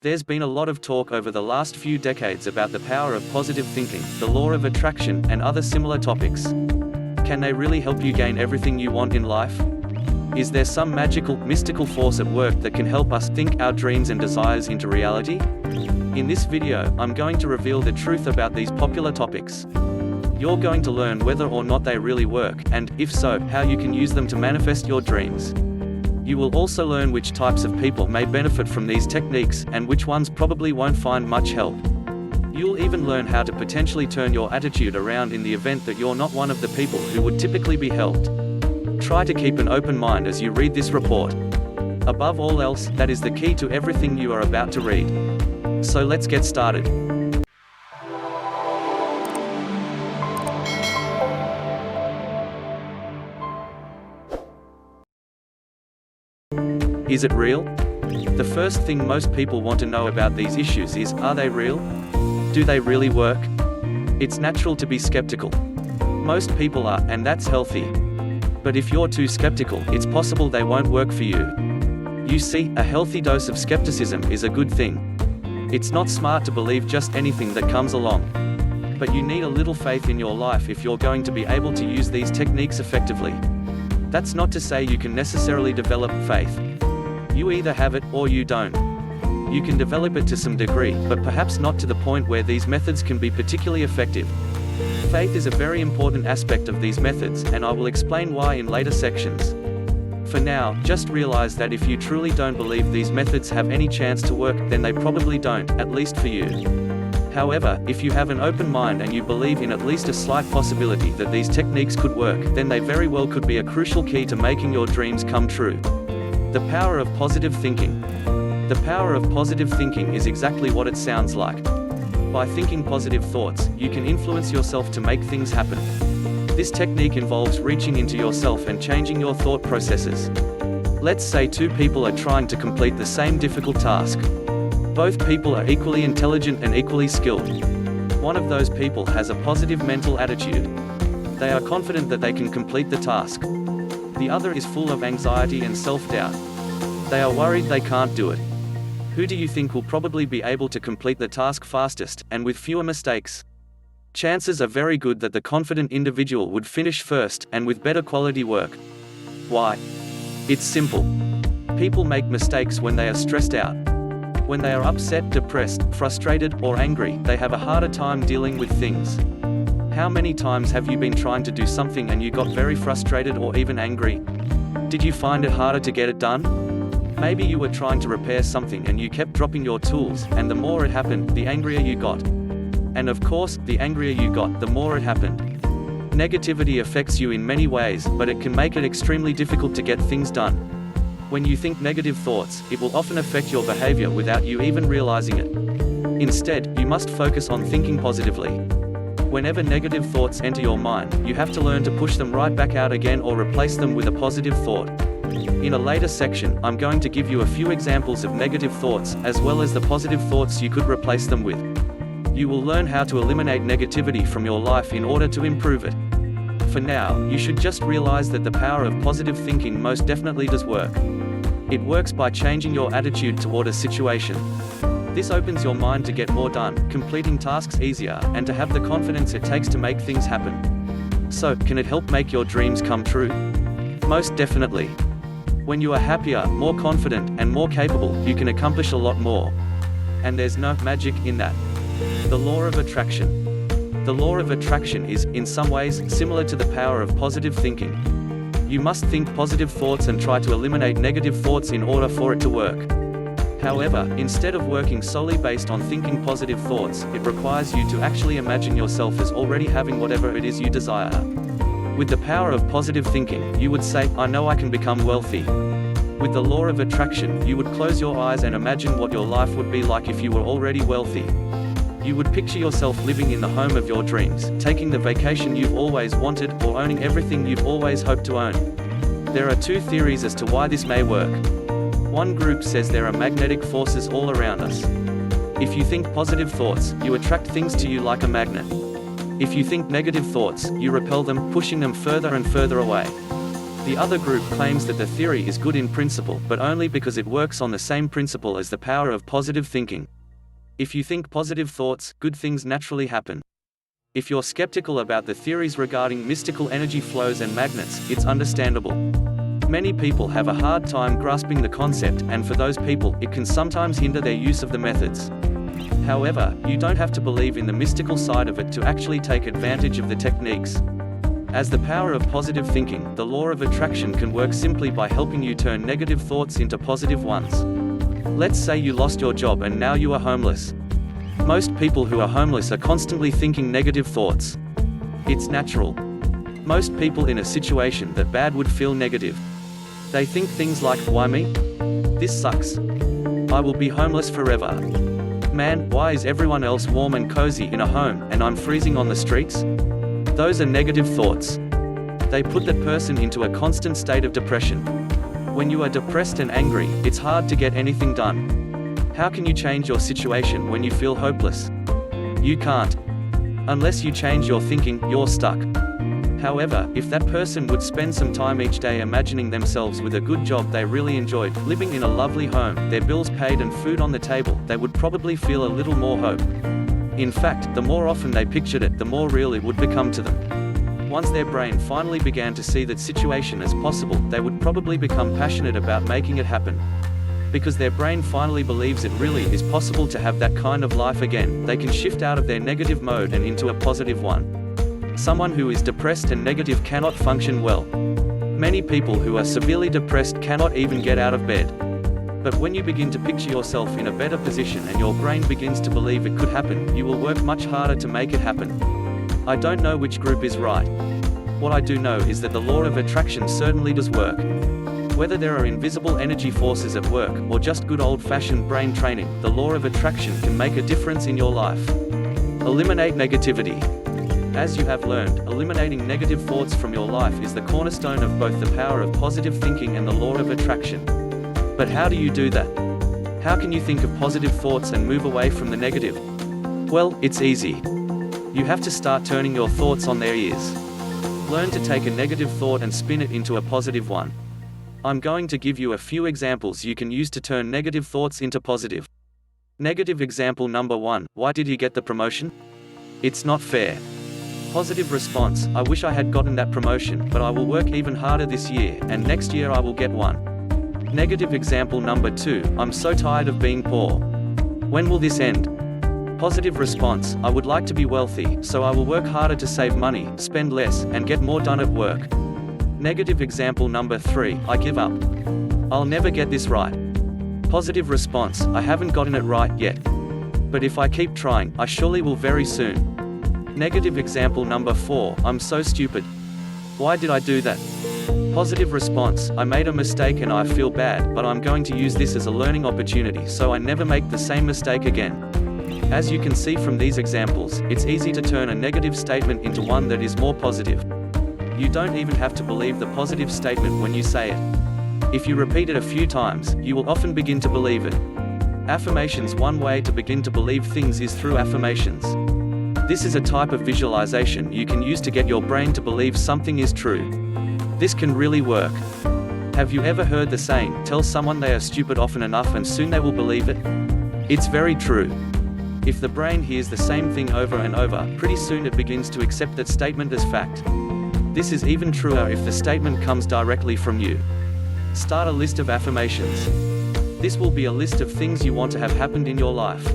There's been a lot of talk over the last few decades about the power of positive thinking, the law of attraction, and other similar topics. Can they really help you gain everything you want in life? Is there some magical, mystical force at work that can help us think our dreams and desires into reality? In this video, I'm going to reveal the truth about these popular topics. You're going to learn whether or not they really work, and, if so, how you can use them to manifest your dreams. You will also learn which types of people may benefit from these techniques, and which ones probably won't find much help. You'll even learn how to potentially turn your attitude around in the event that you're not one of the people who would typically be helped. Try to keep an open mind as you read this report. Above all else, that is the key to everything you are about to read. So let's get started. Is it real? The first thing most people want to know about these issues is, are they real? Do they really work? It's natural to be skeptical. Most people are, and that's healthy. But if you're too skeptical, it's possible they won't work for you. You see, a healthy dose of skepticism is a good thing. It's not smart to believe just anything that comes along. But you need a little faith in your life if you're going to be able to use these techniques effectively. That's not to say you can necessarily develop faith. You either have it, or you don't. You can develop it to some degree, but perhaps not to the point where these methods can be particularly effective. Faith is a very important aspect of these methods, and I will explain why in later sections. For now, just realize that if you truly don't believe these methods have any chance to work, then they probably don't, at least for you. However, if you have an open mind and you believe in at least a slight possibility that these techniques could work, then they very well could be a crucial key to making your dreams come true. The power of positive thinking. The power of positive thinking is exactly what it sounds like. By thinking positive thoughts, you can influence yourself to make things happen. This technique involves reaching into yourself and changing your thought processes. Let's say two people are trying to complete the same difficult task. Both people are equally intelligent and equally skilled. One of those people has a positive mental attitude. They are confident that they can complete the task. The other is full of anxiety and self-doubt. They are worried they can't do it. Who do you think will probably be able to complete the task fastest, and with fewer mistakes? Chances are very good that the confident individual would finish first, and with better quality work. Why? It's simple. People make mistakes when they are stressed out. When they are upset, depressed, frustrated, or angry, they have a harder time dealing with things. How many times have you been trying to do something and you got very frustrated or even angry? Did you find it harder to get it done? Maybe you were trying to repair something and you kept dropping your tools, and the more it happened, the angrier you got. And of course, the angrier you got, the more it happened. Negativity affects you in many ways, but it can make it extremely difficult to get things done. When you think negative thoughts, it will often affect your behavior without you even realizing it. Instead, you must focus on thinking positively. Whenever negative thoughts enter your mind, you have to learn to push them right back out again or replace them with a positive thought. In a later section, I'm going to give you a few examples of negative thoughts, as well as the positive thoughts you could replace them with. You will learn how to eliminate negativity from your life in order to improve it. For now, you should just realize that the power of positive thinking most definitely does work. It works by changing your attitude toward a situation. This opens your mind to get more done, completing tasks easier, and to have the confidence it takes to make things happen. So, can it help make your dreams come true? Most definitely. When you are happier, more confident, and more capable, you can accomplish a lot more. And there's no magic in that. The law of attraction. The law of attraction is, in some ways, similar to the power of positive thinking. You must think positive thoughts and try to eliminate negative thoughts in order for it to work. However, instead of working solely based on thinking positive thoughts, it requires you to actually imagine yourself as already having whatever it is you desire. With the power of positive thinking, you would say, I know I can become wealthy. With the law of attraction, you would close your eyes and imagine what your life would be like if you were already wealthy. You would picture yourself living in the home of your dreams, taking the vacation you've always wanted, or owning everything you've always hoped to own. There are two theories as to why this may work. One group says there are magnetic forces all around us. If you think positive thoughts, you attract things to you like a magnet. If you think negative thoughts, you repel them, pushing them further and further away. The other group claims that the theory is good in principle, but only because it works on the same principle as the power of positive thinking. If you think positive thoughts, good things naturally happen. If you're skeptical about the theories regarding mystical energy flows and magnets, it's understandable. Many people have a hard time grasping the concept, and for those people, it can sometimes hinder their use of the methods. However, you don't have to believe in the mystical side of it to actually take advantage of the techniques. As the power of positive thinking, the law of attraction can work simply by helping you turn negative thoughts into positive ones. Let's say you lost your job and now you are homeless. Most people who are homeless are constantly thinking negative thoughts. It's natural. Most people in a situation that bad would feel negative. They think things like, why me? This sucks. I will be homeless forever. Man, why is everyone else warm and cozy in a home, and I'm freezing on the streets? Those are negative thoughts. They put that person into a constant state of depression. When you are depressed and angry, it's hard to get anything done. How can you change your situation when you feel hopeless? You can't. Unless you change your thinking, you're stuck. However, if that person would spend some time each day imagining themselves with a good job they really enjoyed, living in a lovely home, their bills paid and food on the table, they would probably feel a little more hope. In fact, the more often they pictured it, the more real it would become to them. Once their brain finally began to see that situation as possible, they would probably become passionate about making it happen. Because their brain finally believes it really is possible to have that kind of life again, they can shift out of their negative mode and into a positive one. Someone who is depressed and negative cannot function well. Many people who are severely depressed cannot even get out of bed. But when you begin to picture yourself in a better position and your brain begins to believe it could happen, you will work much harder to make it happen. I don't know which group is right. What I do know is that the law of attraction certainly does work. Whether there are invisible energy forces at work, or just good old-fashioned brain training, the law of attraction can make a difference in your life. Eliminate negativity. As you have learned, eliminating negative thoughts from your life is the cornerstone of both the power of positive thinking and the law of attraction. But how do you do that? How can you think of positive thoughts and move away from the negative? Well, it's easy. You have to start turning your thoughts on their ears. Learn to take a negative thought and spin it into a positive one. I'm going to give you a few examples you can use to turn negative thoughts into positive. Negative example number 1, why did he get the promotion? It's not fair. Positive response, I wish I had gotten that promotion, but I will work even harder this year, and next year I will get one. Negative example number 2, I'm so tired of being poor. When will this end? Positive response, I would like to be wealthy, so I will work harder to save money, spend less, and get more done at work. Negative example number 3, I give up. I'll never get this right. Positive response, I haven't gotten it right yet. But if I keep trying, I surely will very soon. Negative example number 4, I'm so stupid. Why did I do that? Positive response, I made a mistake and I feel bad, but I'm going to use this as a learning opportunity so I never make the same mistake again. As you can see from these examples, it's easy to turn a negative statement into one that is more positive. You don't even have to believe the positive statement when you say it. If you repeat it a few times, you will often begin to believe it. Affirmations. One way to begin to believe things is through affirmations. This is a type of visualization you can use to get your brain to believe something is true. This can really work. Have you ever heard the saying, tell someone they are stupid often enough and soon they will believe it? It's very true. If the brain hears the same thing over and over, pretty soon it begins to accept that statement as fact. This is even truer if the statement comes directly from you. Start a list of affirmations. This will be a list of things you want to have happened in your life.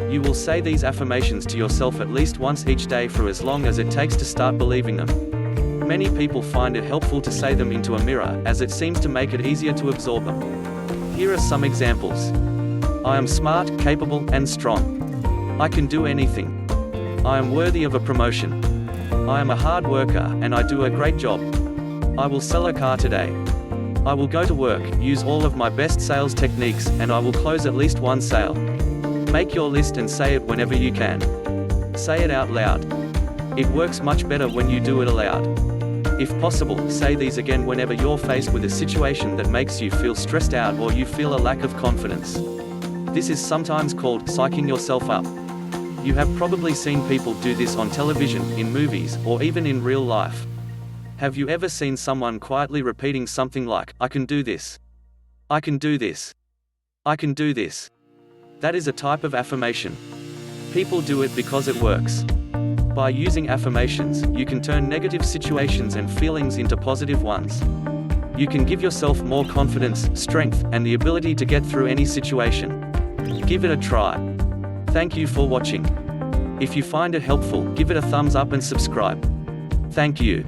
You will say these affirmations to yourself at least once each day for as long as it takes to start believing them. Many people find it helpful to say them into a mirror, as it seems to make it easier to absorb them. Here are some examples. I am smart, capable, and strong. I can do anything. I am worthy of a promotion. I am a hard worker, and I do a great job. I will sell a car today. I will go to work, use all of my best sales techniques, and I will close at least one sale. Make your list and say it whenever you can. Say it out loud. It works much better when you do it aloud. If possible, say these again whenever you're faced with a situation that makes you feel stressed out or you feel a lack of confidence. This is sometimes called psyching yourself up. You have probably seen people do this on television, in movies, or even in real life. Have you ever seen someone quietly repeating something like, "I can do this. I can do this. I can do this"? That is a type of affirmation. People do it because it works. By using affirmations, you can turn negative situations and feelings into positive ones. You can give yourself more confidence, strength, and the ability to get through any situation. Give it a try. Thank you for watching. If you find it helpful, give it a thumbs up and subscribe. Thank you.